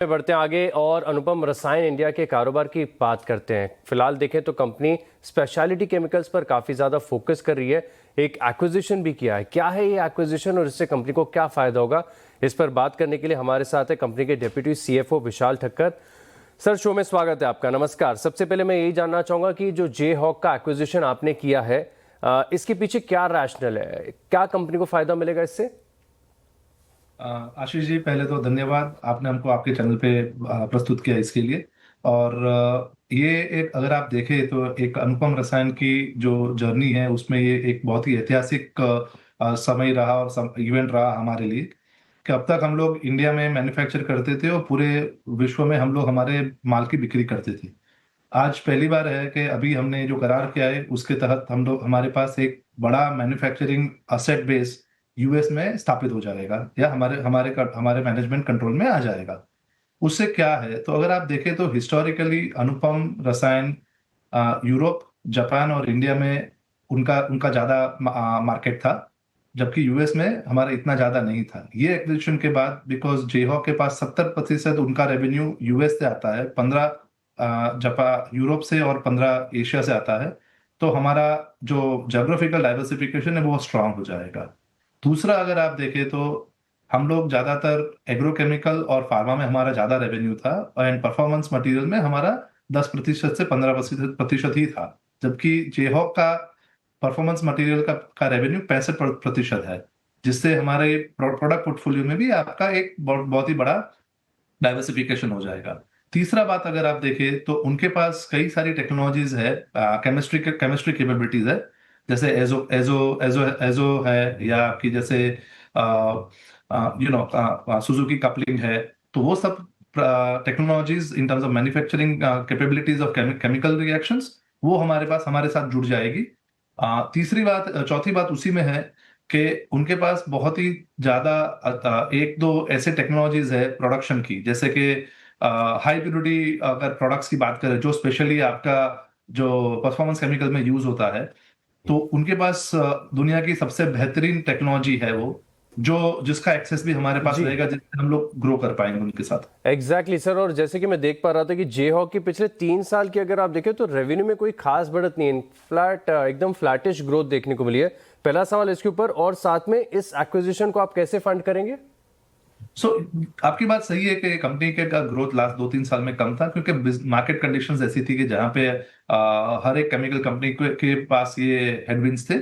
बढ़ते हैं आगे और अनुपम रसायन इंडिया के कारोबार की बात करते हैं। फिलहाल देखें तो कंपनी स्पेशलिटी केमिकल्स पर काफ़ी ज़्यादा फोकस कर रही है। एक एक्विजिशन भी किया है। क्या है ये एक्विजिशन और इससे कंपनी को क्या फ़ायदा होगा, इस पर बात करने के लिए हमारे साथ है कंपनी के डेप्यूटी CFO विशाल ठक्कर। सर, शो में स्वागत है आपका। नमस्कार। सबसे पहले मैं यही जानना चाहूँगा कि जो जे हॉक का एक्विजिशन आपने किया है, इसके पीछे क्या रैशनल है, क्या कंपनी को फ़ायदा मिलेगा इससे? आशीष जी, पहले तो धन्यवाद, आपने हमको आपके चैनल पे प्रस्तुत किया इसके लिए। और ये एक, अगर आप देखें तो एक अनुपम रसायन की जो जर्नी है उसमें ये एक बहुत ही ऐतिहासिक समय रहा और इवेंट रहा हमारे लिए, कि अब तक हम लोग इंडिया में मैन्युफैक्चर करते थे और पूरे विश्व में हम लोग हमारे माल की बिक्री करते थे। आज पहली बार है कि अभी हमने जो करार किया है उसके तहत हम लोग, हमारे पास एक बड़ा मैन्युफैक्चरिंग असेट बेस यूएस में स्थापित हो जाएगा, या हमारे हमारे हमारे मैनेजमेंट कंट्रोल में आ जाएगा। उससे क्या है, तो अगर आप देखें तो हिस्टोरिकली अनुपम रसायन यूरोप, जापान और इंडिया में उनका उनका ज्यादा मार्केट था, जबकि यूएस में हमारा इतना ज्यादा नहीं था। ये एक्विजिशन के बाद, बिकॉज जेहॉक के पास 70% उनका रेवेन्यू यूएस से आता है, 15 जापान यूरोप से और 15 एशिया से आता है, तो हमारा जो जोग्राफिकल डाइवर्सिफिकेशन है वो स्ट्रांग हो जाएगा। दूसरा, अगर आप देखें तो हम लोग ज्यादातर एग्रोकेमिकल और फार्मा में हमारा ज्यादा रेवेन्यू था, एंड परफॉर्मेंस मटेरियल में हमारा 10% से 15% ही था, जबकि जेहॉक का परफॉर्मेंस मटेरियल का रेवेन्यू 65% है, जिससे हमारे प्रोडक्ट पोर्टफोलियो में भी आपका एक बहुत ही बड़ा डाइवर्सिफिकेशन हो जाएगा। तीसरा बात, अगर आप देखें तो उनके पास कई सारी टेक्नोलॉजीज है, केमिस्ट्री कैपेबिलिटीज है, जैसे एजो एजो एजो एजो है, या आपकी जैसे सुजुकी कपलिंग है। तो वो सब technologies in terms of manufacturing capabilities of chemical reactions, वो हमारे पास हमारे साथ जुड़ जाएगी। तीसरी बात, चौथी बात उसी में है कि उनके पास बहुत ही ज्यादा एक दो ऐसे टेक्नोलॉजीज है प्रोडक्शन की, जैसे कि हाई प्योरिटी अगर प्रोडक्ट्स की बात करें, जो स्पेशली आपका जो परफॉर्मेंस केमिकल में यूज होता है, तो उनके पास दुनिया की सबसे बेहतरीन टेक्नोलॉजी है वो, जो जिसका एक्सेस भी हमारे पास जी, रहेगा, जिससे हम लोग ग्रो कर पाएंगे उनके साथ। Exactly sir. और जैसे कि मैं देख पा रहा था कि जे हॉक के पिछले 3 साल की अगर आप देखें तो रेवेन्यू में कोई खास बढ़त नहीं है, फ्लैट एकदम फ्लैटिश ग्रोथ देखने को मिली है। पहला सवाल इसके ऊपर, और साथ में इस एक्विजिशन को आप कैसे फंड करेंगे? आपकी बात सही है कि कंपनी के का ग्रोथ लास्ट 2-3 साल में कम था, क्योंकि मार्केट कंडीशंस ऐसी थी कि जहां पे हर एक केमिकल कंपनी के पास ये हेडविंड्स थे।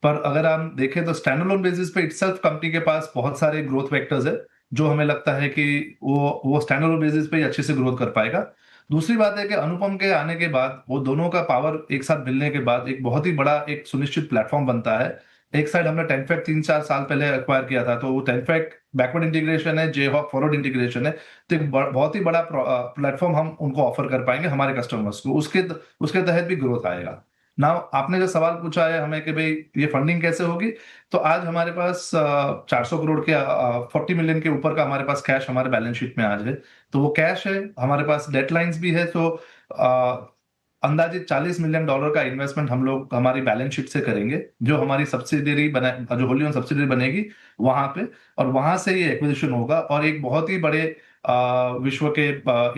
पर अगर हम देखें तो स्टैंड अलोन बेसिस पे इटसेल्फ कंपनी के पास बहुत सारे ग्रोथ वेक्टर्स है, जो हमें लगता है कि वो स्टैंड अलोन बेसिस पे ही अच्छे से ग्रोथ कर पाएगा। दूसरी बात है कि अनुपम के आने के बाद, वो दोनों का पावर एक साथ मिलने के बाद एक बहुत ही बड़ा एक सुनिश्चित प्लेटफॉर्म बनता है। एक साइड हमने टेनफैक्ट 3-4 साल पहले एक्वायर किया था, तो वो टेनफैक्ट बैकवर्ड इंटीग्रेशन है, जेहॉक फॉरवर्ड इंटीग्रेशन है, तो एक बहुत ही बड़ा प्लेटफॉर्म हम उनको ऑफर कर पाएंगे हमारे कस्टमर्स को, उसके उसके तहत भी ग्रोथ आएगा। ना, आपने जो सवाल पूछा है हमें कि भाई ये फंडिंग कैसे होगी, तो आज हमारे पास 400 करोड़ के 40 मिलियन के ऊपर का हमारे पास कैश हमारे बैलेंस शीट में आज है। तो वो कैश है, हमारे पास डेट लाइन्स भी है, तो अंदाजित $40 मिलियन का इन्वेस्टमेंट हम लोग हमारी बैलेंस शीट से करेंगे, जो हमारी सब्सिडियरी बना, जो होली ओन सब्सिडियरी बनेगी वहां पे, और वहां से ये एक्विजिशन होगा। और एक बहुत ही बड़े विश्व के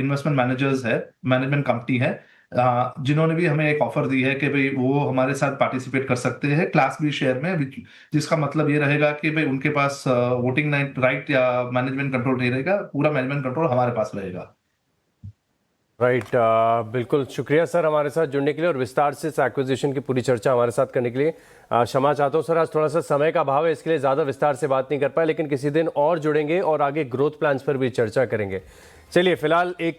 इन्वेस्टमेंट मैनेजर्स है, मैनेजमेंट कंपनी है, जिन्होंने भी हमें एक ऑफर दी है कि भाई वो हमारे साथ पार्टिसिपेट कर सकते हैं क्लास बी शेयर में, जिसका मतलब ये रहेगा कि भाई उनके पास वोटिंग राइट या मैनेजमेंट कंट्रोल नहीं रहेगा, पूरा मैनेजमेंट कंट्रोल हमारे पास रहेगा। राइट, बिल्कुल। शुक्रिया सर हमारे साथ जुड़ने के लिए और विस्तार से इस एक्विजिशन की पूरी चर्चा हमारे साथ करने के लिए। क्षमा चाहता हूँ सर, आज थोड़ा सा समय का अभाव है, इसके लिए ज़्यादा विस्तार से बात नहीं कर पाए, लेकिन किसी दिन और जुड़ेंगे और आगे ग्रोथ प्लान्स पर भी चर्चा करेंगे। चलिए, फिलहाल एक